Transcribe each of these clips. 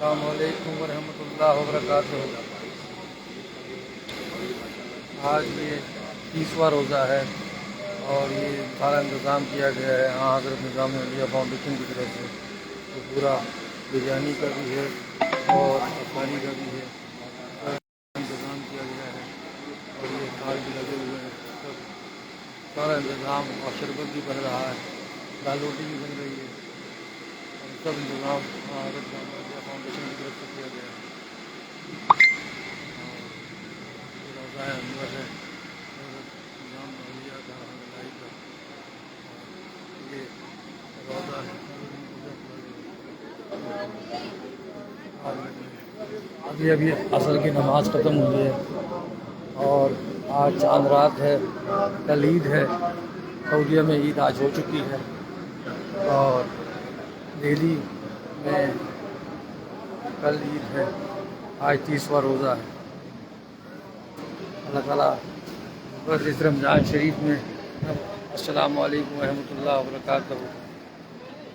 السلام علیکم ورحمۃ اللہ وبرکاتہ۔ آج یہ 30واں روزہ ہے اور یہ سارا انتظام کیا گیا ہے حضرت نظام علیہ فاؤنڈیشن کی طرف سے، تو پورا بریانی کا بھی ہے اور افطاری کا بھی ہے، انتظام کیا گیا ہے اور یہ کھال بھی لگے ہوئے ہیں، سارا انتظام، اور شربت بھی بن رہا ہے، دال روٹی بھی بن رہی ہے، اور سب انتظام حضرت نظام علیہ فاؤنڈیشن کی طرف سے کیا گیا ہے۔ روزہ انور ہے حضرت نظام علیہ کا رحمۃ اللہ کا، یہ روزہ ہے۔ ابھی عصر کی نماز ختم ہوئی ہے اور آج چاند رات ہے، کل عید ہے، سعودیہ میں عید آج ہو چکی ہے اور دہلی میں کل عید ہے، آج 30واں روزہ ہے۔ اللہ تعالیٰ بس اس رمضان شریف میں السلام علیکم ورحمۃ اللہ وبرکاتہ۔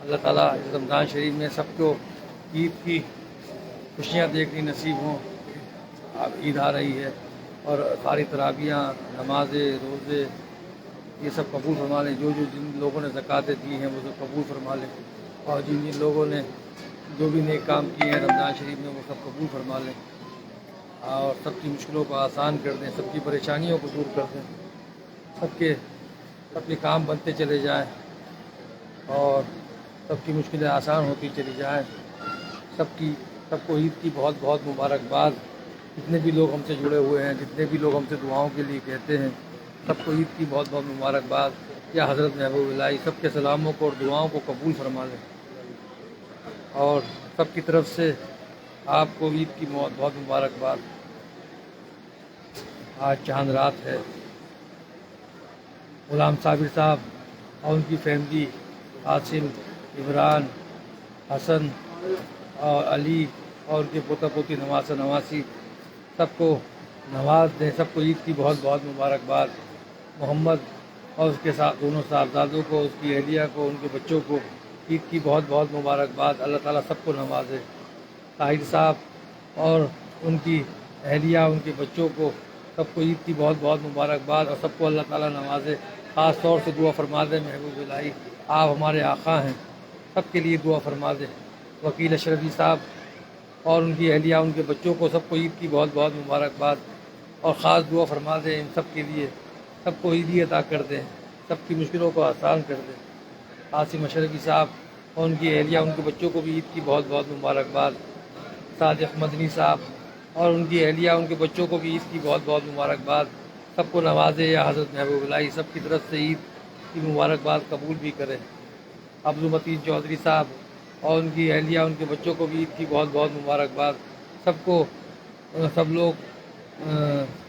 اللہ تعالیٰ اس رمضان شریف میں سب کو عید کی خوشیاں دیکھنی نصیب ہوں۔ اب عید آ رہی ہے اور ساری تراویحاں، نمازیں، روزے، یہ سب قبول فرما لیں۔ جن لوگوں نے زکوٰۃیں دی ہیں وہ سب قبول فرما لیں، اور جن لوگوں نے جو بھی نیک کام کیے ہیں رمضان شریف میں وہ سب قبول فرما لیں، اور سب کی مشکلوں کو آسان کر دیں، سب کی پریشانیوں کو دور کر دیں، سب کے کام بنتے چلے جائیں اور سب کی مشکلیں آسان ہوتی چلی جائیں۔ سب کو عید کی بہت بہت مبارکباد۔ جتنے بھی لوگ ہم سے جڑے ہوئے ہیں، جتنے بھی لوگ ہم سے دعاؤں کے لیے کہتے ہیں، سب کو عید کی بہت بہت مبارکباد۔ یا حضرت محبوب الہی سب کے سلاموں کو اور دعاؤں کو قبول فرما لیں، اور سب کی طرف سے آپ کو عید کی بہت بہت مبارکباد۔ آج چاند رات ہے۔ غلام صابر صاحب اور ان کی فیملی، عاصم، عمران، حسن اور علی اور ان کے پوتا پوتی نواسہ نواسی، سب کو نواز دیں، سب کو عید کی بہت بہت مبارکباد۔ محمد اور اس کے ساتھ دونوں صاحبزادوں کو، اس کی اہلیہ کو، ان کے بچوں کو عید کی بہت بہت مبارکباد۔ اللہ تعالیٰ سب کو نوازے۔ طاہر صاحب اور ان کی اہلیہ، ان کے بچوں کو، سب کو عید کی بہت بہت مبارکباد، اور سب کو اللہ تعالیٰ نوازے۔ خاص طور سے دعا فرما دیں محبوب الہی، آپ ہمارے آقا ہیں، سب کے لیے دعا فرما دیں۔ وکیل اشرفی صاحب اور ان کی اہلیہ، ان کے بچوں کو، سب کو عید کی بہت بہت مبارکباد، اور خاص دعا فرما دیں ان سب کے لیے، سب کو عیدی عطا کر دیں، سب کی مشکلوں کو آسان کر دیں۔ عاصم اشرفی صاحب اور ان کی اہلیہ، ان کے بچوں کو بھی عید کی بہت بہت مبارکباد۔ صادق مدنی صاحب اور ان کی اہلیہ، ان کے بچوں کو بھی عید کی بہت بہت مبارکباد، سب کو نوازے یا حضرت محبوب الہی سب کی طرف سے عید کی مبارکباد قبول بھی کرے۔ عبد المتین چودھری صاحب اور ان کی اہلیہ، ان کے بچوں کو بھی عید کی بہت بہت مبارکباد،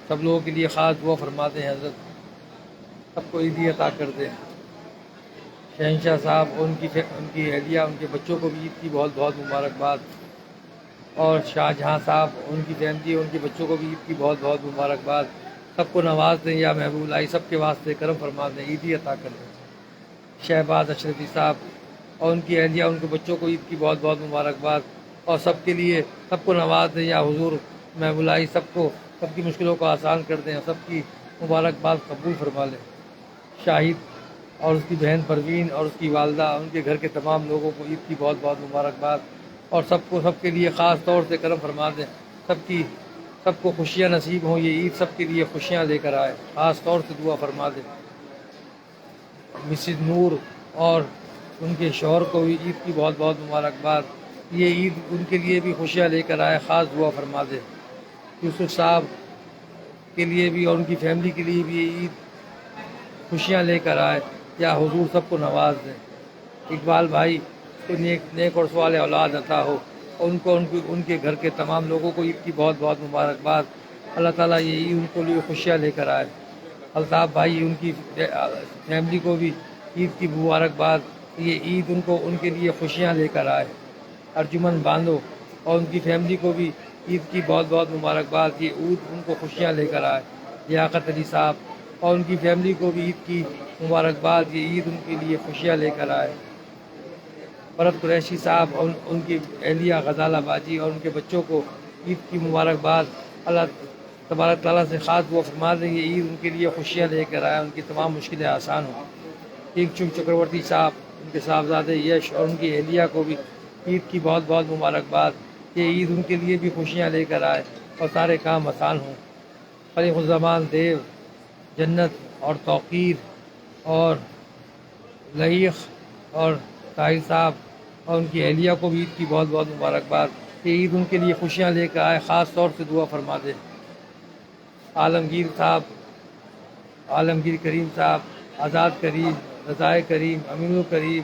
سب لوگوں کے لیے خاص دعا فرما دیں حضرت، سب کو عیدی عطا کر دیں۔ شہنشاہ صاحب اور ان کی اہلیہ، ان کے بچوں کو بھی عید کی بہت بہت مبارکباد، اور شاہ جہاں صاحب، ان کی فیملی، ان کے بچوں کو بھی عید کی بہت بہت مبارکباد، سب کو نواز دیں یا محبوب الہی سب کے واسطے کرم فرما دیں، عیدی عطا کر دیں۔ شہباز اشرفی صاحب اور ان کی اہلیہ، ان کے بچوں کو عید کی بہت بہت مبارکباد، اور سب کے لیے سب کو نواز دیں یا حضور محبوب الہی سب کی مشکلوں کو آسان کر دیں، اور سب کی مبارکباد قبول فرما لیں۔ شاہد اور اس کی بہن پروین اور اس کی والدہ، ان کے گھر کے تمام لوگوں کو عید کی بہت بہت مبارکباد، اور سب کے لیے خاص طور سے کرم فرما دیں، سب کو خوشیاں نصیب ہوں، یہ عید سب کے لیے خوشیاں لے کر آئے، خاص طور سے دعا فرما دیں۔ مسز نور اور ان کے شوہر کو بھی عید کی بہت بہت مبارکباد، یہ عید ان کے لیے بھی خوشیاں لے کر آئے، خاص دعا فرما دیں۔ یوسف صاحب کے لیے بھی اور ان کی فیملی کے لیے بھی یہ عید خوشیاں لے کر آئے، یا حضور سب کو نواز دیں۔ اقبال بھائی کو نیک اور صالح اولاد عطا ہو، اور ان کے گھر کے تمام لوگوں کو عید کی بہت بہت مبارکباد، اللہ تعالیٰ یہ عید ان کو لیے خوشیاں لے کر آئے۔ الطاف بھائی، ان کی فیملی کو بھی عید کی مبارکباد، یہ عید ان کے لیے خوشیاں لے کر آئے۔ ارجمن باندو اور ان کی فیملی کو بھی عید کی بہت بہت مبارکباد، یہ عید ان کو خوشیاں لے کر آئے۔ لیاقت علی صاحب اور ان کی فیملی کو بھی عید کی مبارکباد، یہ عید ان کے لیے خوشیاں لے کر آئے۔ فرد قریشی صاحب اور ان کی اہلیہ غزالہ باجی اور ان کے بچوں کو عید کی مبارکباد۔ اللہ تبارک تعالیٰ سے خاص دعا فرما دیں، یہ عید ان کے لیے خوشیاں لے کر آئے، ان کی تمام مشکلیں آسان ہوں۔ ایک چکرورتی صاحب، ان کے صاحبزادے یش اور ان کی اہلیہ کو بھی عید کی بہت بہت مبارکباد۔ یہ عید ان کے لیے بھی خوشیاں لے کر آئے اور سارے کام آسان ہوں۔ فریق الزمان دیو، جنت اور توقیر اور لئیق اور طاہر صاحب اور ان کی اہلیہ کو بھی عید کی بہت بہت مبارکباد۔ یہ عید ان کے لیے خوشیاں لے کر آئے، خاص طور سے دعا فرما دے۔ عالمگیر صاحب، عالمگیر کریم صاحب، آزاد کریم، رضائے کریم، امین الکریم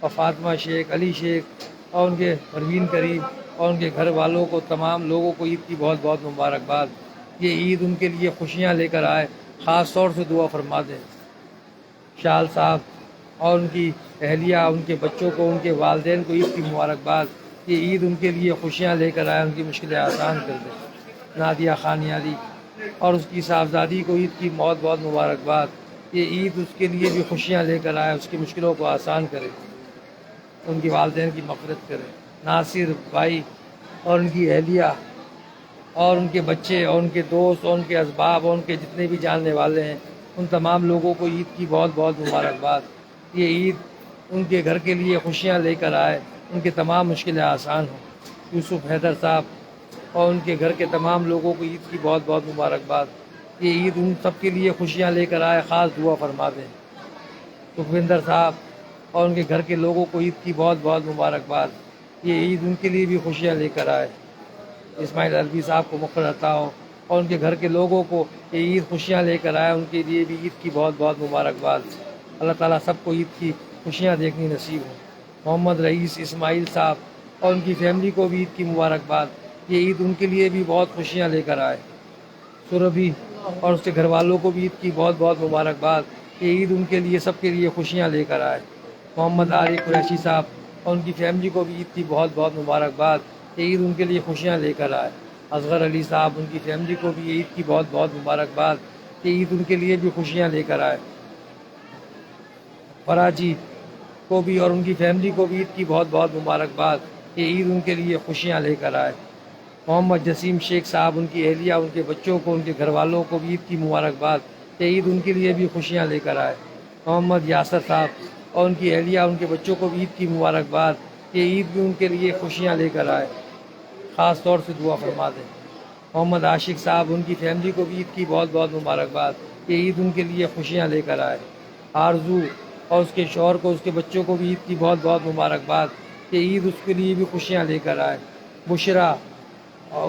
اور فاطمہ شیخ، علی شیخ اور ان کے پروین کریم اور ان کے گھر والوں کو، تمام لوگوں کو عید کی بہت بہت مبارکباد۔ یہ عید ان کے لیے خوشیاں لے کر آئے، خاص طور سے دعا فرما دیں۔ شال صاحب اور ان کی اہلیہ، ان کے بچوں کو، ان کے والدین کو عید کی مبارکباد۔ یہ عید ان کے لیے خوشیاں لے کر آئے، ان کی مشکلیں آسان کر دیں۔ نادیہ خانیاری اور اس کی صاحبزادی کو عید کی بہت بہت مبارکباد۔ یہ عید اس کے لیے بھی خوشیاں لے کر آئے، اس کی مشکلوں کو آسان کرے، ان کی والدین کی مغفرت کرے۔ ناصر بھائی اور ان کی اہلیہ اور ان کے بچے اور ان کے دوست اور ان کے اسباب اور ان کے جتنے بھی جاننے والے ہیں، ان تمام لوگوں کو عید کی بہت بہت مبارکباد۔ یہ عید ان کے گھر کے لیے خوشیاں لے کر آئے، ان کے تمام مشکلیں آسان ہوں۔ یوسف حیدر صاحب اور ان کے گھر کے تمام لوگوں کو عید کی بہت بہت مبارکباد۔ یہ عید ان سب کے لیے خوشیاں لے کر آئے، خاص دعا فرما دیں۔ سکھوندر صاحب اور ان کے گھر کے لوگوں کو عید کی بہت بہت مبارکباد۔ یہ عید ان کے لیے بھی خوشیاں لے کر آئے۔ اسماعیل عربی صاحب کو مغفرت عطا ہو اور ان کے گھر کے لوگوں کو یہ عید خوشیاں لے کر آئے، ان کے لیے بھی عید کی بہت بہت مبارکباد۔ اللہ تعالیٰ سب کو عید کی خوشیاں دیکھنی نصیب ہوں۔ محمد رئیس اسماعیل صاحب اور ان کی فیملی کو بھی عید کی مبارکباد۔ یہ عید ان کے لیے بھی بہت خوشیاں لے کر آئے۔ سوربھی اور اس کے گھر والوں کو بھی عید کی بہت بہت مبارکباد۔ یہ عید ان کے لیے، سب کے لیے خوشیاں لے کر آئے۔ محمد عارف قریشی صاحب اور ان کی فیملی کو بھی عید کی بہت بہت مبارکباد۔ یہ عید ان کے لیے خوشیاں لے کر آئے۔ اصغر علی صاحب، ان کی فیملی کو بھی عید کی بہت بہت مبارکباد۔ یہ عید ان کے لیے بھی خوشیاں لے کر آئے۔ فراجی کو بھی اور ان کی فیملی کو بھی عید کی بہت بہت مبارکباد۔ یہ عید ان کے لیے خوشیاں لے کر آئے۔ محمد جسیم شیخ صاحب، ان کی اہلیہ، ان کے بچوں کو، ان کے گھر والوں کو بھی عید کی مبارکباد۔ یہ عید ان کے لیے بھی خوشیاں لے کر آئے۔ محمد یاسر صاحب اور ان کی اہلیہ، ان کے بچوں کو بھی عید کی مبارکباد۔ یہ عید بھی ان کے لیے خوشیاں لے کر آئے، خاص طور سے دعا فرما دیں۔ محمد عاشق صاحب، ان کی فیملی کو بھی عید کی بہت بہت مبارکباد۔ یہ عید ان کے لیے خوشیاں لے کر آئے۔ آرزو اور اس کے شوہر کو، اس کے بچوں کو بھی عید کی بہت بہت مبارکباد۔ یہ عید اس کے لیے بھی خوشیاں لے کر آئے۔ بشرا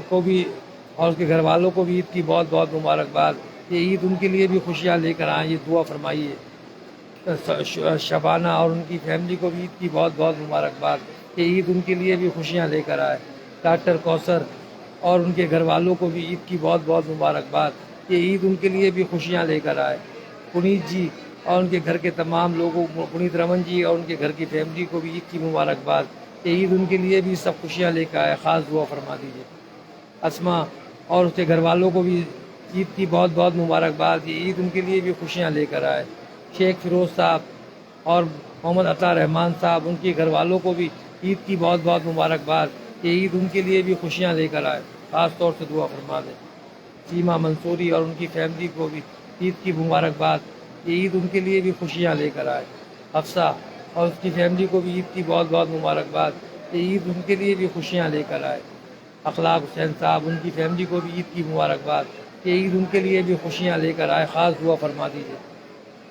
کو بھی اور اس کے گھر والوں کو بھی عید کی بہت بہت مبارکباد۔ یہ عید ان کے لیے بھی خوشیاں لے کر آئیں، یہ دعا فرمائیے۔ شبانہ اور ان کی فیملی کو بھی عید کی بہت بہت مبارکباد۔ یہ عید ان کے لیے بھی خوشیاں لے کر آئے۔ ڈاکٹر کوثر اور ان کے گھر والوں کو بھی عید کی بہت بہت مبارکباد۔ یہ عید ان کے لیے بھی خوشیاں لے کر آئے۔ پنیت جی اور ان کے گھر کے تمام لوگوں، پنیت رمن جی اور ان کے گھر کی فیملی کو بھی عید کی مبارکباد۔ یہ عید ان کے لیے بھی سب خوشیاں لے کر آئے، خاص دعا فرما دیجیے۔ اسما اور اس کے گھر والوں کو بھی عید کی بہت بہت مبارکباد۔ یہ عید ان کے لیے بھی خوشیاں لے کر آئے۔ شیخ فیروز صاحب اور محمد عطا رحمان صاحب، ان کے گھر والوں کو بھی عید کی بہت بہت مبارکباد۔ یہ عید ان کے لیے بھی خوشیاں لے کر آئے، خاص طور سے دعا فرما دیں۔ سیما منصوری اور ان کی فیملی کو بھی عید کی مبارکباد۔ یہ عید ان کے لیے بھی خوشیاں لے کر آئے۔ حفصہ اور اس کی فیملی کو بھی عید کی بہت بہت مبارکباد۔ یہ عید ان کے لیے بھی خوشیاں لے کر آئے۔ اخلاق حسین صاحب، ان کی فیملی کو بھی عید کی مبارکباد۔ یہ عید ان کے لیے بھی خوشیاں لے کر آئے، خاص دعا فرما دیجیے۔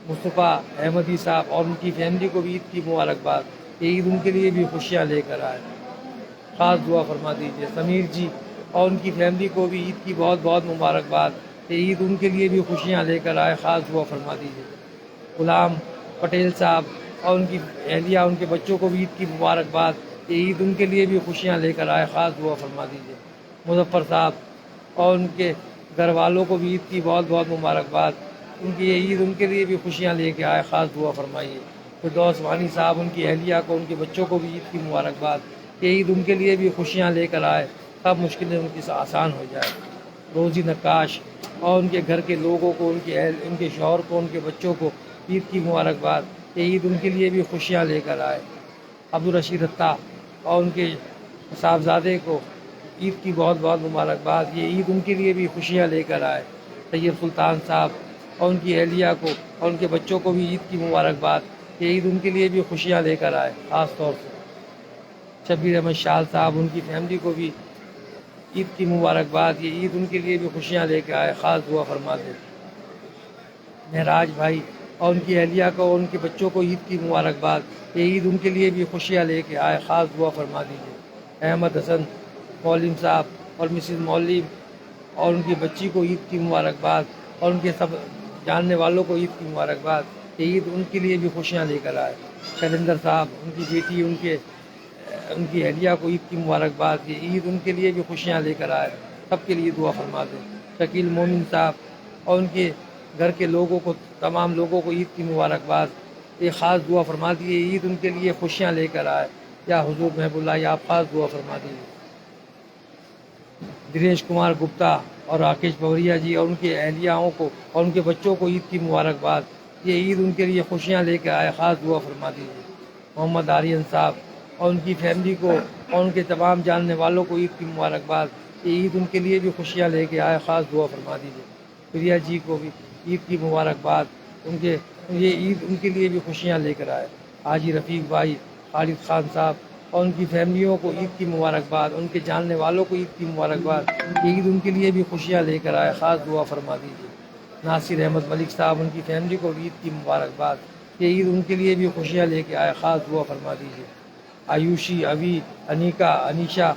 مصطفیٰ احمدی صاحب اور ان کی فیملی کو بھی عید کی مبارکباد۔ یہ عید ان کے لیے بھی خوشیاں لے کر آئے، خاص دعا فرما دیجیے۔ سمیر جی اور ان کی فیملی کو بھی عید کی بہت بہت مبارکباد۔ یہ عید ان کے لیے بھی خوشیاں لے کر آئے، خاص دعا فرما دیجیے۔ غلام پٹیل صاحب اور ان کی اہلیہ، ان کے بچوں کو بھی عید کی مبارکباد۔ یہ عید ان کے لیے بھی خوشیاں لے کر آئے، خاص دعا فرما دیجیے۔ مظفر صاحب اور ان کے گھر والوں کو بھی عید کی بہت بہت مبارکباد۔ ان کی یہ عید ان کے لیے بھی خوشیاں لے کے آئے، خاص دعا فرمائیے۔ فردوس وانی صاحب، ان کی اہلیہ کو، ان کے بچوں کو بھی عید کی مبارکباد۔ یہ عید ان کے لیے بھی خوشیاں لے کر آئے، سب مشکلیں ان کی آسان ہو جائے۔ روزی نقاش اور ان کے گھر کے لوگوں کو، ان کے شوہر کو، ان کے بچوں کو عید کی مبارکباد۔ یہ عید ان کے لیے بھی خوشیاں لے کر آئے۔ عبدالرشید عطا اور ان کے صاحبزادے کو عید کی بہت بہت مبارکباد. یہ عید ان کے لیے بھی خوشیاں لے کر آئے. طیب سلطان صاحب اور ان کی اہلیہ کو اور ان کے بچوں کو بھی عید کی مبارکباد. یہ عید ان کے لیے بھی خوشیاں لے کر آئے. خاص طور سے شبیر احمد شال صاحب ان کی فیملی کو بھی عید کی مبارکباد. یہ عید ان کے لیے بھی خوشیاں لے کے آئے. خاص دعا فرما دے. معراج بھائی اور ان کی اہلیہ کو اور ان کے بچوں کو عید کی مبارکباد. یہ عید ان کے لیے بھی خوشیاں لے کے آئے. خاص دعا فرما دیجیے. احمد حسن مولم صاحب اور مسز مولم اور ان کی بچی کو عید کی مبارکباد اور ان کے سب جاننے والوں کو عید کی مبارکباد. یہ عید ان کے لیے بھی خوشیاں لے کر آئے. شیلیندر صاحب ان کی بیٹی ان کی اہلیہ کو عید کی مبارکباد. یہ عید ان کے لیے بھی خوشیاں لے کر آئے. سب کے لیے دعا فرما دیں. شکیل مومن صاحب اور ان کے گھر کے لوگوں کو تمام لوگوں کو عید کی مبارکباد. یہ خاص دعا فرما دیے. عید ان کے لیے خوشیاں لے کر آئے. یا حضور محب اللہ یا آپ خاص دعا فرما دیجیے. دنیش کمار گپتا اور راکیش بوریا جی اور ان کے اہلیاؤں کو اور ان کے بچوں کو عید کی مبارکباد. یہ عید ان کے لیے خوشیاں لے کے آئے. خاص دعا فرما دیجیے. محمد آرین صاحب اور ان کی فیملی کو اور ان کے تمام جاننے والوں کو عید کی مبارکباد. یہ عید ان کے لیے بھی خوشیاں لے کے آئے. خاص دعا فرما دیجیے. پریا جی کو بھی عید کی مبارکباد. یہ عید ان کے لیے بھی خوشیاں لے کر آئے. حاجی رفیق بھائی خالد خان صاحب اور ان کی فیملیوں کو عید کی مبارکباد. ان کے جاننے والوں کو عید کی مبارکباد. یہ عید ان کے لیے بھی خوشیاں لے کر آئے. خاص دعا فرما دیجیے. ناصر احمد ملک صاحب ان کی فیملی کو عید کی مبارکباد. یہ عید ان کے لیے بھی خوشیاں لے کے آئے. خاص دعا فرما دیجیے. آیوشی ابھی انیکا انیشا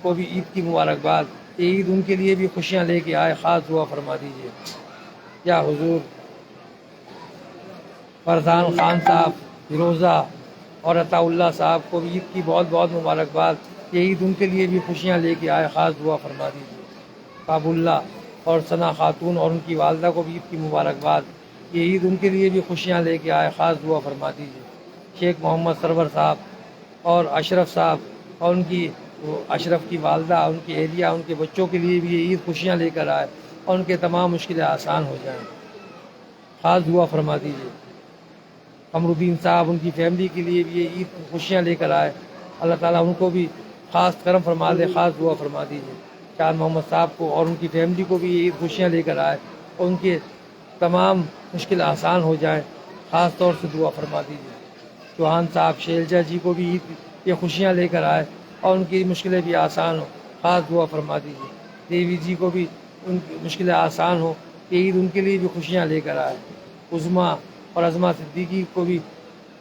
کو بھی عید کی مبارکباد. یہ عید ان کے لیے بھی خوشیاں لے کے آئے. خاص دعا فرما دیجیے. یا حضور فرزان خان صاحب فیروزہ اور عطا اللہ صاحب کو بھی عید کی بہت بہت مبارکباد. یہ عید ان کے لیے بھی خوشیاں لے کے آئے. خاص دعا فرما دیجیے. کاب اللہ اور ثنا خاتون اور ان کی والدہ کو بھی عید کی مبارکباد. یہ عید ان کے لیے بھی خوشیاں لے کے آئے. خاص دعا فرما دیجیے. شیخ محمد سرور صاحب اور اشرف صاحب اور ان کی اشرف کی والدہ ان کی اہلیہ ان کے بچوں کے لیے بھی یہ عید خوشیاں لے کر آئے اور ان کے تمام مشکلیں آسان ہو جائیں. خاص دعا فرما دیجیے. قمر الدین صاحب ان کی فیملی کے لیے بھی یہ عید خوشیاں لے کر آئے. اللہ تعالیٰ ان کو بھی خاص کرم فرما دے. خاص دعا فرما دیجیے. چاند محمد صاحب کو اور ان کی فیملی کو بھی یہ عید خوشیاں لے کر آئے اور ان کے تمام مشکل آسان ہو جائیں. خاص طور سے دعا فرما دیجیے. چوہان صاحب شیلجا جی کو بھی عید یہ خوشیاں لے کر آئے اور ان کی مشکلیں بھی آسان ہوں. خاص دعا فرما دیجیے. دیوی جی کو بھی ان کی مشکلیں آسان ہوں. یہ عید ان کے لیے بھی خوشیاں لے کر آئے. عظما اور عظما صدیقی کو بھی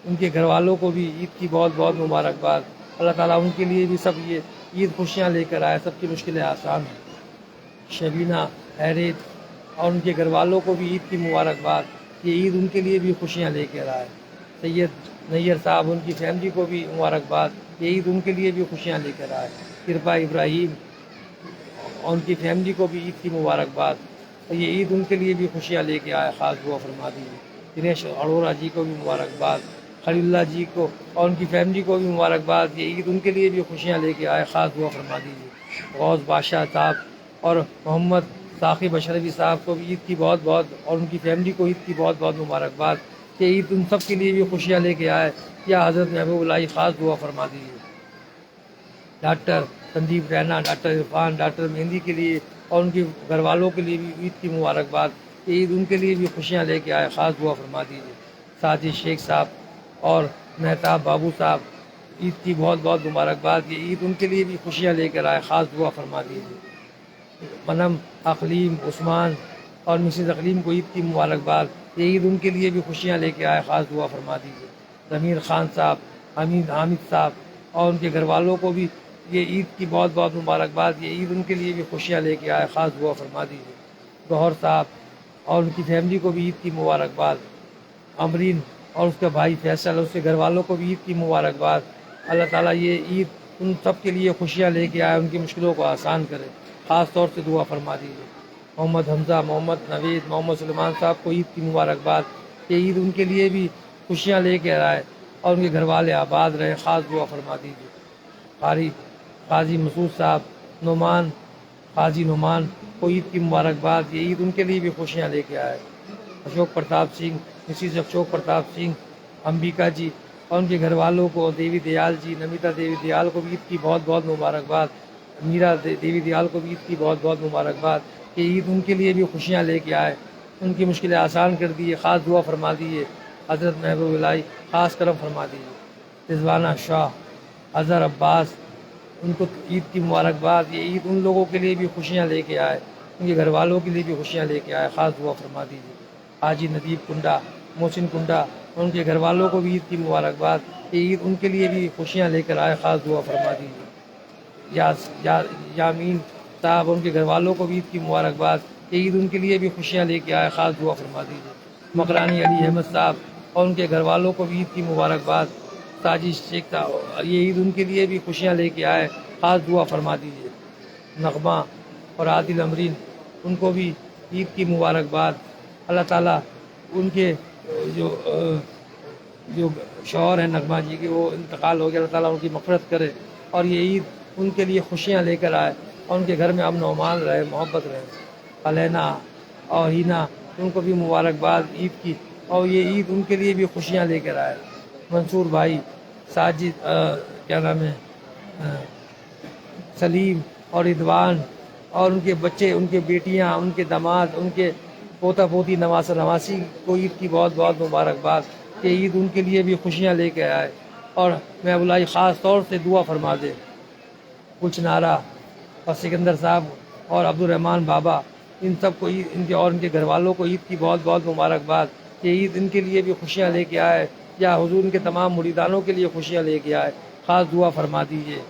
ان کے گھر والوں کو بھی عید کی بہت بہت مبارکباد. اللہ تعالیٰ ان کے لیے بھی سب یہ عید خوشیاں لے کر آئے. سب کی مشکلیں آسان ہیں. شبینہ حیرت اور ان کے گھر والوں کو بھی عید کی مبارکباد. یہ عید ان کے لیے بھی خوشیاں لے کر آئے. سید نیّر صاحب ان کی فیملی کو بھی مبارکباد. یہ عید ان کے لیے بھی خوشیاں لے کر آئے. کرپا ابراہیم اور ان کی فیملی کو بھی عید کی مبارکباد. یہ عید ان کے لیے بھی خوشیاں لے کے آئے. خاص دعا فرما دیجیے. دنیش اروڑا جی کو بھی مبارکباد. خلیل اللہ جی کو اور ان کی فیملی کو بھی مبارکباد. یہ عید ان کے لیے بھی خوشیاں لے کے آئے. خاص دعا فرما دیجیے. غوث بادشاہ صاحب اور محمد ثاقب اشرفی صاحب کو بھی عید کی بہت بہت اور ان کی فیملی کو عید کی بہت بہت مبارکباد. یہ عید ان سب کے لیے بھی خوشیاں لے کے آئے. یا حضرت محبوب اللہ خاص دعا فرما دیجیے. Doctor Sandeep Raina doctor Irfan doctor Mehndi کے لیے اور ان کے گھر والوں کے لیے بھی عید کی مبارکباد. یہ عید ان کے لیے بھی خوشیاں لے کے آئے. خاص دعا فرما دیجیے. ساجد شیخ صاحب اور مہتاب بابو صاحب عید کی بہت بہت مبارکباد. یہ عید ان کے لیے بھی خوشیاں لے کر آئے. خاص دعا فرما دیجیے. منم اقلیم عثمان اور مسز اقلیم کو عید کی مبارکباد. یہ عید ان کے لیے بھی خوشیاں لے کے آئے. خاص دعا فرما دیجیے. ضمیر خان صاحب حامد صاحب اور ان کے گھر والوں کو بھی یہ عید کی بہت بہت مبارکباد. یہ عید ان کے لیے بھی خوشیاں لے کے آئے. خاص دعا فرما دیجیے. گوہر صاحب اور ان کی فیملی کو بھی عید کی مبارکباد. امرین اور اس کا بھائی فیصل اور اس کے گھر والوں کو بھی عید کی مبارکباد. اللہ تعالیٰ یہ عید ان سب کے لیے خوشیاں لے کے آئے. ان کی مشکلوں کو آسان کرے. خاص طور سے دعا فرما دیجیے. محمد حمزہ محمد نوید محمد سلمان صاحب کو عید کی مبارکباد. یہ عید ان کے لیے بھی خوشیاں لے کے آئے اور ان کے گھر والے آباد رہے. خاص دعا فرما دیجیے. قاضی مسعود صاحب قاضی نعمان کو عید کی مبارکباد. یہ عید ان کے لیے بھی خوشیاں لے کے آئے. اشوک پرتاپ سنگھ مسز اشوک پرتاپ سنگھ امبیکا جی اور ان کے گھر والوں کو، دیوی دیال جی، نمیتا دیوی دیال کو بھی عید کی بہت بہت مبارکباد، میرا دیوی دیال کو بھی عید کی بہت بہت مبارکباد کہ عید ان کے لیے بھی خوشیاں لے کے آئے، ان کی مشکلیں آسان کر دیے، خاص دعا فرما دیے، حضرت محبوب الہی خاص کرم فرما دیجیے۔ رضوانہ شاہ، اظہر عباس، ان کو عید کی مبارکباد، یہ عید ان لوگوں کے لیے بھی خوشیاں لے کے آئے، ان کے گھر والوں کے لیے بھی خوشیاں لے کے آئے، خاص دعا فرما دیجیے۔ حاجی ندیب کنڈا، محسن کنڈا، ان کے گھر والوں کو بھی عید کی مبارکباد، یہ عید ان کے لیے بھی خوشیاں لے کر آئے، خاص دعا فرما دیجیے۔ یامین صاحب، ان کے گھر والوں کو بھی عید کی مبارکباد، یہ عید ان کے لیے بھی خوشیاں لے کے آئے، خاص دعا فرما دیجیے۔ مکرانی علی احمد صاحب اور ان کے گھر والوں کو بھی عید کی مبارکباد، ساجد شیخ صاحب، یہ عید ان کے لیے بھی خوشیاں لے کے آئے، خاص دعا فرما دیجیے۔ نغمہ اور عادل امرین، ان کو بھی عید کی مبارکباد، اللہ تعالیٰ ان کے جو شوہر ہیں نغمہ جی کے، وہ انتقال ہو گیا، اللہ تعالیٰ ان کی مغفرت کرے، اور یہ عید ان کے لیے خوشیاں لے کر آئے، اور ان کے گھر میں امن و امان رہے، محبت رہے۔ علینا اور ہینا، ان کو بھی مبارکباد عید کی، اور یہ عید ان کے لیے بھی خوشیاں لے کر آئے۔ منصور بھائی، ساجد، کیا نام ہے، سلیم اور رضوان، اور ان کے بچے، ان کے بیٹیاں، ان کے داماد، ان کے پوتا پوتی، نواسہ نواسی کو عید کی بہت بہت مبارکباد کہ عید ان کے لیے بھی خوشیاں لے کے آئے، اور میں بلائی خاص طور سے دعا فرما دے۔ کچھ نعرہ اور سکندر صاحب اور عبد الرحمن بابا، ان سب کو عید، ان کے اور ان کے گھر والوں کو عید کی بہت بہت مبارکباد کہ عید ان کے لیے بھی خوشیاں لے کے آئے، یا حضور ان کے تمام مریدانوں کے لیے خوشیاں لے کے آئے، خاص دعا فرما دیجیے۔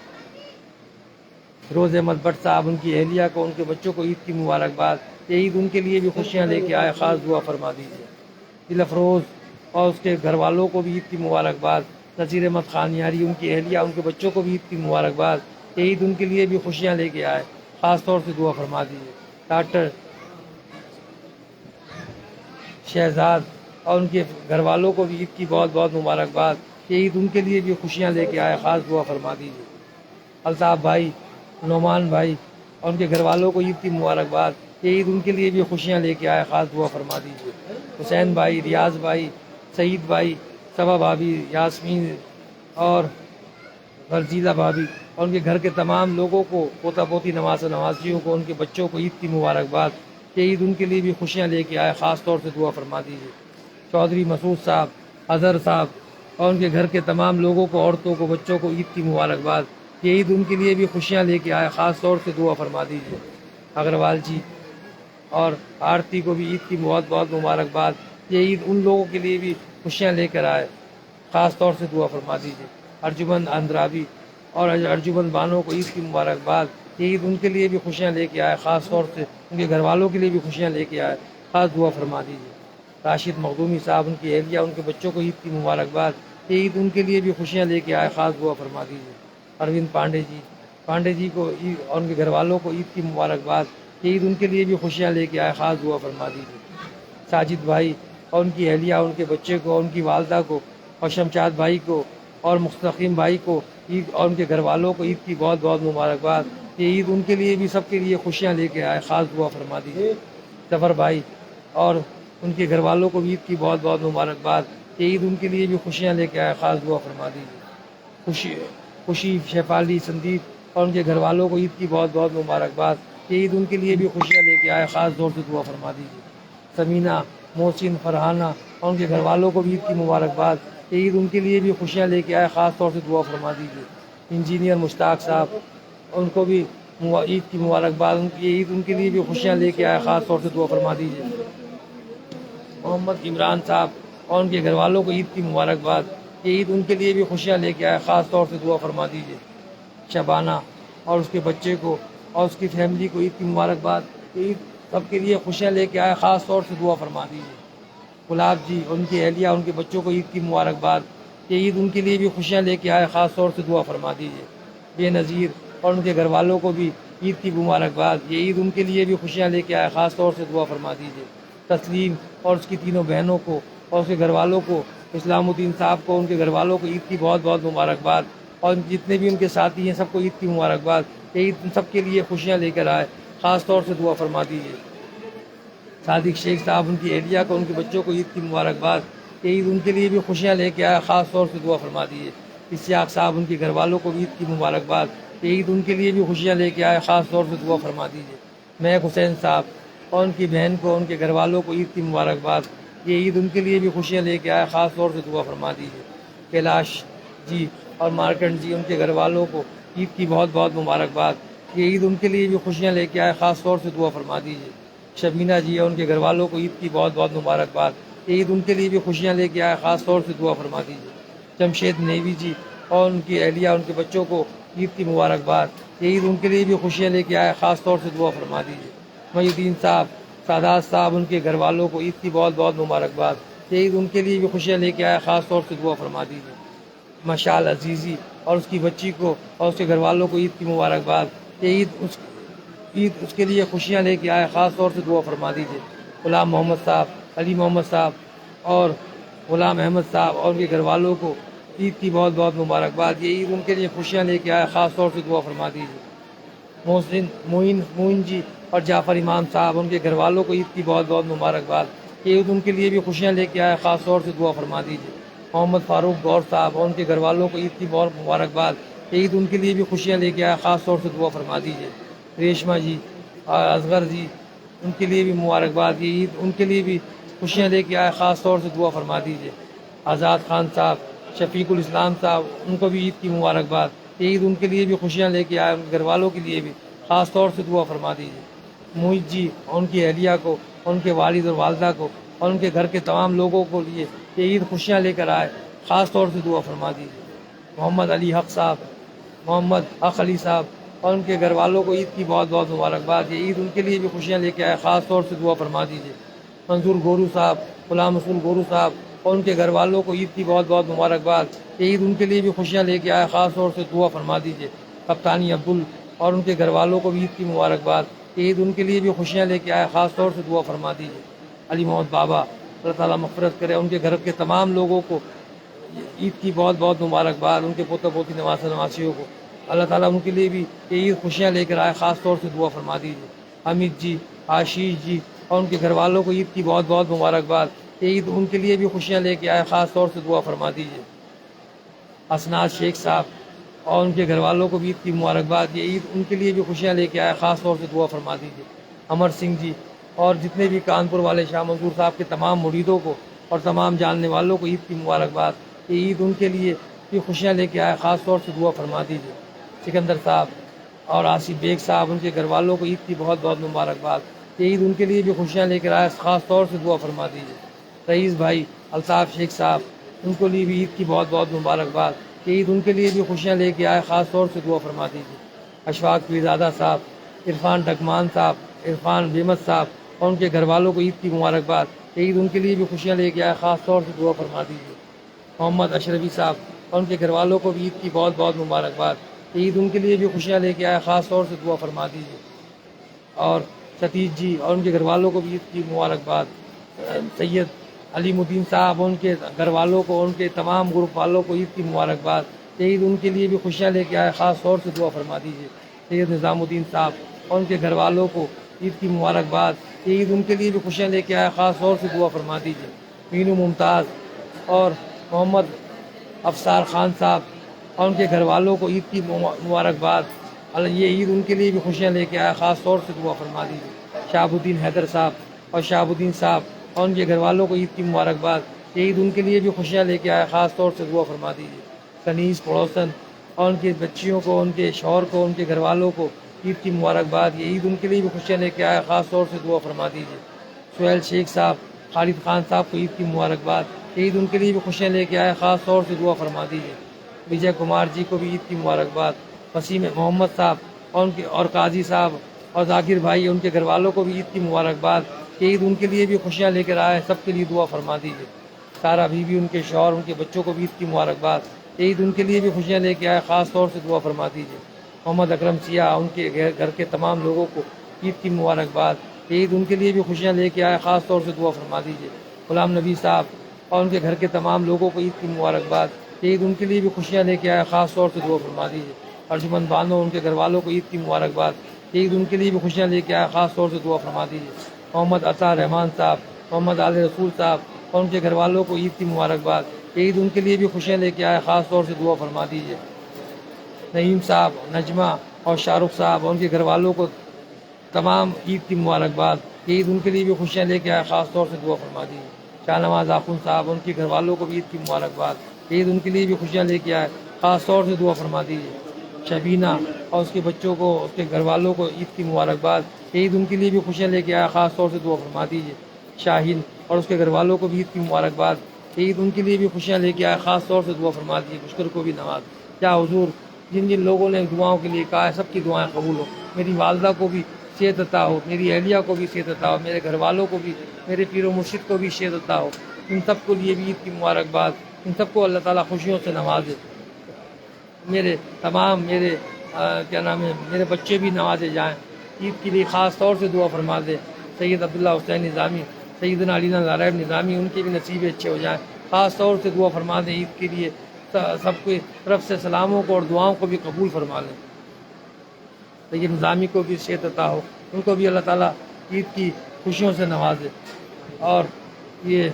روز احمد بٹ صاحب، ان کی اہلیہ کو، ان کے بچوں کو عید کی مبارکباد کہ عید ان کے لیے بھی خوشیاں لے کے آئے، خاص دعا فرما دیجیے۔ دل افروز اور اس کے گھر والوں کو بھی عید کی مبارکباد۔ نذیر احمد خان یاری، ان کی اہلیہ، ان کے بچوں کو بھی عید کی مبارکباد کہ عید ان کے لیے بھی خوشیاں لے کے آئے، خاص طور سے دعا فرما دیجیے۔ ڈاکٹر شہزاد اور ان کے گھر والوں کو بھی عید کی بہت بہت مبارکباد کہ عید ان کے لیے بھی خوشیاں لے کے آئے، خاص دعا فرما دیجیے۔ الطاف بھائی، نعمان بھائی اور ان کے گھر والوں کو عید کی مبارکباد کہ عید ان کے لیے بھی خوشیاں لے کے آئے، خاص دعا فرما دیجیے۔ حسین بھائی، ریاض بھائی، سعید بھائی، صبا بھابھی، یاسمین اور غرزیلہ بھابھی اور ان کے گھر کے تمام لوگوں کو، پوتا پوتی، نواسہ نواسیوں کو، ان کے بچوں کو عید کی مبارکباد کہ عید ان کے لیے بھی خوشیاں لے کے آئے، خاص طور سے دعا فرما دیجیے۔ چودھری مسعود صاحب، اظہر صاحب اور ان کے گھر کے تمام لوگوں کو، عورتوں کو، بچوں کو عید کی مبارکباد کہ عید ان کے لیے بھی خوشیاں لے کے آئے، خاص طور سے دعا فرما دیجیے۔ اگروال جی اور آرتی کو بھی عید کی بہت بہت مبارکباد، یہ عید ان لوگوں کے لیے بھی خوشیاں لے کر آئے، خاص طور سے دعا فرما دیجیے۔ ارجمن اندرابی اور ارجمن بانو کو عید کی مبارکباد، یہ عید ان کے لیے بھی خوشیاں لے کے آئے، خاص طور سے ان کے گھر والوں کے لیے بھی خوشیاں لے کے آئے، خاص دعا فرما دیجیے۔ راشد مخدومی صاحب، ان کی اہلیہ، ان کے بچوں کو عید کی مبارکباد، یہ عید ان کے لیے بھی خوشیاں لے کے آئے، خاص دعا فرما دیجیے۔ اروند پانڈے جی کو اور ان کے گھر والوں کو عید کی مبارکباد، یہ عید ان کے لیے بھی خوشیاں لے کے آئے، خاص دعا فرما دیجیے۔ ساجد بھائی اور ان کی اہلیہ، ان کے بچے کو، ان کی والدہ کو، اور شمشاد بھائی کو اور مستقیم بھائی کو عید اور ان کے گھر والوں کو عید کی بہت بہت مبارکباد، یہ عید ان کے لیے بھی، سب کے لیے خوشیاں لے کے آئے، خاص دعا فرما دیجیے۔ ظفر بھائی اور ان کے گھر والوں کو بھی عید کی بہت بہت مبارکباد، یہ عید ان کے لیے بھی خوشیاں لے کے آئے، خاص دعا فرما دیجیے۔ خوشی شیفالی سندیپ اور ان کے گھر والوں کو عید کی بہت بہت مبارکباد، یہ عید ان کے لیے بھی خوشیاں لے کے آئے، خاص طور سے دعا فرما دیجیے۔ سمینہ، محسن، فرحانہ اور ان کے گھر والوں کو بھی عید کی مبارکباد، یہ عید ان کے لیے بھی خوشیاں لے کے آئے، خاص طور سے دعا فرما دیجیے۔ انجینئر مشتاق صاحب، ان کو بھی عید کی مبارکباد، یہ عید ان کے لیے بھی خوشیاں لے کے آئے، خاص طور سے دعا فرما دیجیے۔ محمد عمران صاحب اور ان کے گھر والوں کو عید کی مبارکباد، یہ عید ان کے لیے بھی خوشیاں لے کے آئے، خاص طور سے دعا فرما دیجیے۔ شبانہ اور اس کے بچے کو اور اس کی فیملی کو عید کی مبارکباد، یہ عید سب کے لیے خوشیاں لے کے آئے، خاص طور سے دعا فرما دیجیے۔ گلاب جی اور ان کی اہلیہ، ان کے بچوں کو عید کی مبارکباد، یہ عید ان کے لیے بھی خوشیاں لے کے آئے، خاص طور سے دعا فرما دیجیے۔ بے نظیر اور ان کے گھر والوں کو بھی عید کی مبارکباد، یہ عید ان کے لیے بھی خوشیاں لے کے آئے، خاص طور سے دعا فرما دیجیے۔ تسلیم اور اس کی تینوں بہنوں کو اور اس کے گھر والوں کو، اسلام الدین صاحب کو، ان کے گھر والوں کو عید کی بہت بہت مبارکباد، اور جتنے بھی ان کے ساتھی ہیں سب کو عید کی مبارکباد، یہ عید ان سب کے لیے خوشیاں لے کر آئے، خاص طور سے دعا فرما دیجیے۔ صادق شیخ صاحب، ان کی اہلیہ کو، ان کے بچوں کو عید کی مبارکباد، کہ عید ان کے لیے بھی خوشیاں لے کے آئے، خاص طور سے دعا فرما دیجیے۔ اسحاق صاحب ان کے گھر والوں کو بھی عید کی مبارکباد، کہ عید ان کے لیے بھی خوشیاں لے کے آئے، خاص طور سے دعا فرما دیجیے۔ مہک حسین صاحب اور ان کی بہن کو، ان کے گھر والوں کو عید کی مبارکباد، یہ عید ان کے لیے بھی خوشیاں لے کے آئے، خاص طور سے دعا فرما دیجیے۔ کیلاش جی اور مارکنڈ جی ان کے گھر والوں کو عید کی بہت بہت مبارکباد، یہ عید ان کے لیے بھی خوشیاں لے کے آئے، خاص طور سے دعا فرما دیجیے۔ شبینہ جی اور ان کے گھر والوں کو عید کی بہت بہت مبارکباد، یہ عید ان کے لیے بھی خوشیاں لے کے آئے، خاص طور سے دعا فرما دیجیے۔ جمشید نیوی جی اور ان کی اہلیہ، ان کے بچوں کو عید کی مبارکباد، یہ عید ان کے لیے بھی خوشیاں لے کے آئے، خاص طور سے دعا فرما دیجیے۔ محی الدین صاحب، سادات صاحب ان کے گھر والوں کو عید کی بہت بہت مبارکباد، یہ عید ان کے لیے بھی خوشیاں لے کے آئے، خاص طور سے دعا فرما دیجیے۔ مشال عزیزی اور اس کی بچی کو اور اس کے گھر والوں کو عید کی مبارکباد، یہ عید اس کے لیے خوشیاں لے کے آئے، خاص طور سے دعا فرما دیجیے۔ غلام محمد صاحب، علی محمد صاحب اور غلام احمد صاحب اور ان کے گھر والوں کو عید کی بہت بہت مبارکباد، یہ عید ان کے لیے خوشیاں لے کے آئے، خاص طور سے دعا فرما دیجیے۔ محسن معین جی اور جعفر امام صاحب ان کے گھر والوں کو عید کی بہت بہت مبارکباد، یہ عید ان کے لیے بھی خوشیاں لے کے آئے، خاص طور سے دعا فرما دیجیے۔ محمد فاروق گور صاحب اور ان کے گھر والوں کو عید کی بہت مبارکباد، یہ عید ان کے لیے بھی خوشیاں لے کے آئے، خاص طور سے دعا فرما دیجیے۔ ریشمہ جی اور اصغر جی ان کے لیے بھی مبارکباد، یہ عید ان کے لیے بھی خوشیاں لے کے آئے، خاص طور سے دعا فرما دیجیے۔ آزاد خان صاحب، شفیق الاسلام صاحب ان کو بھی عید کی مبارکباد، یہ عید ان کے لیے بھی خوشیاں لے کے آئے، ان کے گھر والوں کے لیے بھی خاص طور سے دعا فرما دیجیے۔ محیط جی اور ان کی اہلیہ کو، ان کے والد اور والدہ کو اور ان کے گھر کے تمام لوگوں کو لیے یہ عید خوشیاں لے کر آئے، خاص طور سے دعا فرما دیجیے۔ محمد علی حق صاحب، محمد حق علی صاحب اور ان کے گھر والوں کو عید کی بہت بہت مبارکباد، یہ عید ان کے لیے بھی خوشیاں لے کے آئے، خاص طور سے دعا فرما دیجیے۔ منظور گورو صاحب، غلام رسول گورو صاحب اور ان کے گھر والوں کو عید کی بہت بہت مبارکباد، یہ عید ان کے لیے بھی خوشیاں لے کے آئے، خاص طور سے دعا فرما دیجیے۔ کپتانی عبدل اور ان کے گھر والوں کو بھی عید کی مبارکباد، یہ عید ان کے لیے بھی خوشیاں لے کے آئے، خاص طور سے دعا فرما دیجیے۔ علی محمد بابا، اللہ تعالیٰ مغفرت کرے، ان کے گھر کے تمام لوگوں کو عید کی بہت بہت مبارکباد، ان کے پوتا پوتی نواسہ نواسیوں کو اللہ تعالیٰ ان کے لیے بھی یہ عید خوشیاں لے کر آئے، خاص طور سے دعا فرما دیجیے۔ حمید جی، آشیش جی اور ان کے گھر والوں کو عید کی بہت بہت مبارکباد، یہ عید ان کے لیے بھی خوشیاں لے کے آئے، خاص طور سے دعا فرما دیجیے۔ اسناد شیخ صاحب اور ان کے گھر والوں کو بھی عید کی مبارکباد، یہ عید ان کے لیے بھی خوشیاں لے کے آئے، خاص طور سے دعا فرما دیجیے۔ امر سنگھ جی اور جتنے بھی کانپور والے شاہ منصور صاحب کے تمام مریدوں کو اور تمام جاننے والوں کو عید کی مبارکباد، یہ عید ان کے لیے بھی خوشیاں لے کے آئے، خاص طور سے دعا فرما دیجیے۔ سکندر صاحب اور آصف بیگ صاحب ان کے گھر والوں کو عید کی بہت بہت مبارکباد، یہ عید ان کے لیے بھی خوشیاں لے کر آئے، خاص طور سے دعا فرما دیجیے۔ رئیس بھائی الطاف شیخ صاحب ان کو لیے بھی عید کی بہت بہت مبارکباد، یہ عید ان کے لیے بھی خوشیاں لے کے آئے، خاص طور سے دعا فرما دیجیے۔ اشفاق پیرزادہ صاحب، عرفان ڈکمان صاحب، عرفان بیمت صاحب اور ان کے گھر والوں کو عید کی مبارکباد، یہ عید ان کے لیے بھی خوشیاں لے کے آئے، خاص طور سے دعا فرما دیجیے۔ محمد اشرفی صاحب اور ان کے گھر والوں کو بھی عید کی بہت بہت مبارکباد، یہ عید ان کے لیے بھی خوشیاں لے کے آئے، خاص طور سے دعا فرما دیجیے۔ اور ستیش جی اور ان کے گھر والوں کو بھی عید کی مبارکباد۔ سید علیم الدین صاحب اور ان کے گھر والوں کو، ان کے تمام گروپ والوں کو عید کی مبارکباد، یہ عید ان کے لیے بھی خوشیاں لے کے آئے، خاص طور سے دعا فرما دیجیے۔ سید نظام الدین صاحب اور ان کے گھر والوں کو عید کی مبارکباد، یہ عید ان کے لیے بھی خوشیاں لے کے آئے، خاص طور سے دعا فرما دیجیے۔ مینو ممتاز اور محمد افسار خان صاحب اور ان کے گھر والوں کو عید کی مبارکباد، یہ عید ان کے لیے بھی خوشیاں لے کے آئے، خاص طور سے دعا فرما دیجیے۔ شہاب الدین حیدر صاحب اور شہاب الدین صاحب اور ان کے گھر والوں کو عید کی مبارکباد، یہ عید ان کے لیے بھی خوشیاں لے کے آئے، خاص طور سے دعا فرما دیجیے۔ کنیز پڑوسن اور ان کی بچیوں کو، ان کے شوہر کو، ان کے گھر والوں کو عید کی مبارکباد، یہ عید ان کے لیے بھی خوشیاں لے کے آئے، خاص طور سے دعا فرما دیجیے۔ سہیل شیخ صاحب، خالد خان صاحب کو عید کی مبارکباد، یہ عید ان کے لیے بھی خوشیاں لے کے آئے، خاص طور سے دعا فرما دیجیے۔ وجے کمار جی کو بھی عید کی مبارکباد۔ وسیم محمد صاحب اور قاضی صاحب اور ذاکر بھائی ان کے گھر والوں کو بھی عید کی مبارکباد، یہ عید ان کے لیے بھی خوشیاں لے کر آئے، سب کے لیے دعا فرما دیجیے۔ سارا بیوی، ان کے شوہر، ان کے بچوں کو بھی عید کی مبارکباد، یہ عید ان کے لیے بھی خوشیاں لے کے آئے، خاص طور سے دعا فرما دیجیے۔ محمد اکرم سیاہ ان کے گھر کے تمام لوگوں کو عید کی مبارکباد، یہ عید ان کے لیے بھی خوشیاں لے کے آئے، خاص طور سے دعا فرما دیجیے۔ غلام نبی صاحب اور ان کے گھر کے تمام لوگوں کو عید کی مبارکباد، یہ عید ان کے لیے بھی خوشیاں لے کے آئے، خاص طور سے دعا فرما دیجیے۔ ارجمن بانو ان کے گھر والوں کو عید کی مبارکباد، یہ عید ان کے لیے بھی خوشیاں لے کے آئے، خاص طور سے دعا فرما دیجیے۔ محمد عطا رحمان صاحب، محمد عال رسول صاحب اور ان کے گھر والوں کو عید کی مبارکباد. عید ان کے لیے بھی خوشیاں لے کے آئے, خاص طور سے دعا فرما دیجیے. نعیم صاحب, نجمہ اور شاہ رخ صاحب اور ان کے گھر والوں کو تمام عید کی مبارکباد. عید ان کے لیے بھی خوشیاں لے کے آئے, خاص طور سے دعا فرما دیجیے. شاہ نواز آخون صاحب اور ان کے گھر والوں کو بھی عید کی مبارکباد. عید ان کے لیے بھی خوشیاں لے کے آئے, خاص طور سے دعا فرما دیجیے. شبینہ اور اس کے بچوں کو, اس کے گھر والوں کو عید کی مبارکباد. عید ان کے لیے بھی خوشیاں لے کے آئے, خاص طور سے دعا فرما دیجیے. شاہین اور اس کے گھر والوں کو بھی عید کی مبارکباد. عید ان کے لیے بھی خوشیاں لے کے آئے, خاص طور سے دعا فرما دیجیے. مشکل کو بھی نواز. کیا حضور, جن جن لوگوں نے دعاؤں کے لیے کہا ہے سب کی دعائیں قبول ہو. میری والدہ کو بھی صحت عطا ہو, میری اہلیہ کو بھی صحت عطا ہو, میرے گھر والوں کو بھی, میرے پیر و مرشد کو بھی صحت عطا ہو. ان سب کو لیے بھی عید کی مبارکباد. ان سب کو اللہ تعالیٰ خوشیوں سے نوازے. میرے تمام کیا نام ہے, میرے بچے بھی نوازے جائیں. عید کے لیے خاص طور سے دعا فرما دے. سید عبداللہ حسین نظامی, سیدنا علی نظارہ نظامی, ان کے بھی نصیب اچھے ہو جائیں. خاص طور سے دعا فرما دیں عید کے لیے. سب کی طرف سے سلاموں کو اور دعاؤں کو بھی قبول فرما لیں. سید نظامی کو بھی صحت عطا ہو, ان کو بھی اللہ تعالیٰ عید کی خوشیوں سے نوازے. اور یہ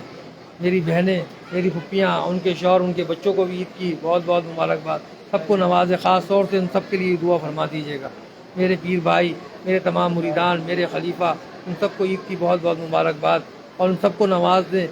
میری بہنیں, میری پھپھیاں, ان کے شوہر, ان کے بچوں کو بھی عید کی بہت بہت مبارکباد. سب کو نوازے, خاص طور سے ان سب کے لیے دعا فرما دیجیے گا. میرے پیر بھائی, میرے تمام مریدان, میرے خلیفہ, ان سب کو عید کی بہت بہت مبارکباد. اور ان سب کو نواز دیں,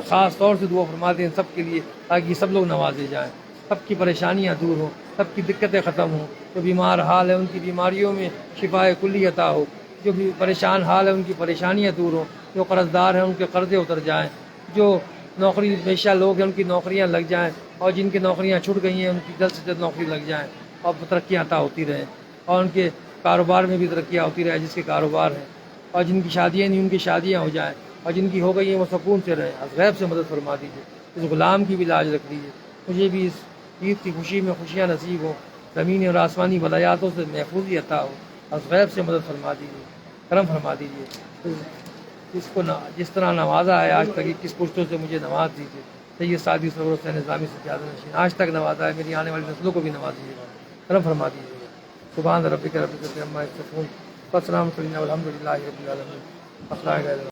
خاص طور سے دعا فرما دیں ان سب کے لیے, تاکہ سب لوگ نوازے جائیں, سب کی پریشانیاں دور ہوں, سب کی دقتیں ختم ہوں. جو بیمار حال ہے ان کی بیماریوں میں شفاء کلی عطا ہو. جو بھی پریشان حال ہے ان کی پریشانیاں دور ہوں. جو قرض دار ہیں ان کے قرضے اتر جائیں. جو نوکری پیشہ لوگ ہیں ان کی نوکریاں لگ جائیں, اور جن کی نوکریاں چھوٹ گئی ہیں ان کی جلد سے جلد نوکری لگ جائیں, اور ترقیاں عطا ہوتی رہیں. اور ان کے کاروبار میں بھی ترقیاں ہوتی رہیں جس کے کاروبار ہیں. اور جن کی شادیاں نہیں ان کی شادیاں ہو جائیں, اور جن کی ہو گئی ہیں وہ سکون سے رہیں. از غیب سے مدد فرما دیجیے. اس غلام کی بھی لاج رکھ دیجیے. مجھے بھی اس عید کی خوشی میں خوشیاں نصیب ہوں. زمینی اور آسمانی بلایاتوں سے محفوظی عطا ہو. از غیب سے مدد فرما دیجیے, کرم فرما دیجیے. جس طرح نوازا ہے آج تک 21 پشتوں سے مجھے نواز دیجیے. سید سعدی سرور حسین نظامی سے زیادہ نشین آج تک نوازا ہے, میری آنے والی نسلوں کو بھی نواز دیجیے گا, کرم فرما دیجیے گا. سبحان ربک رب العزت عما یصفون, والسلام علی المرسلین والحمد للہ رب العالمین.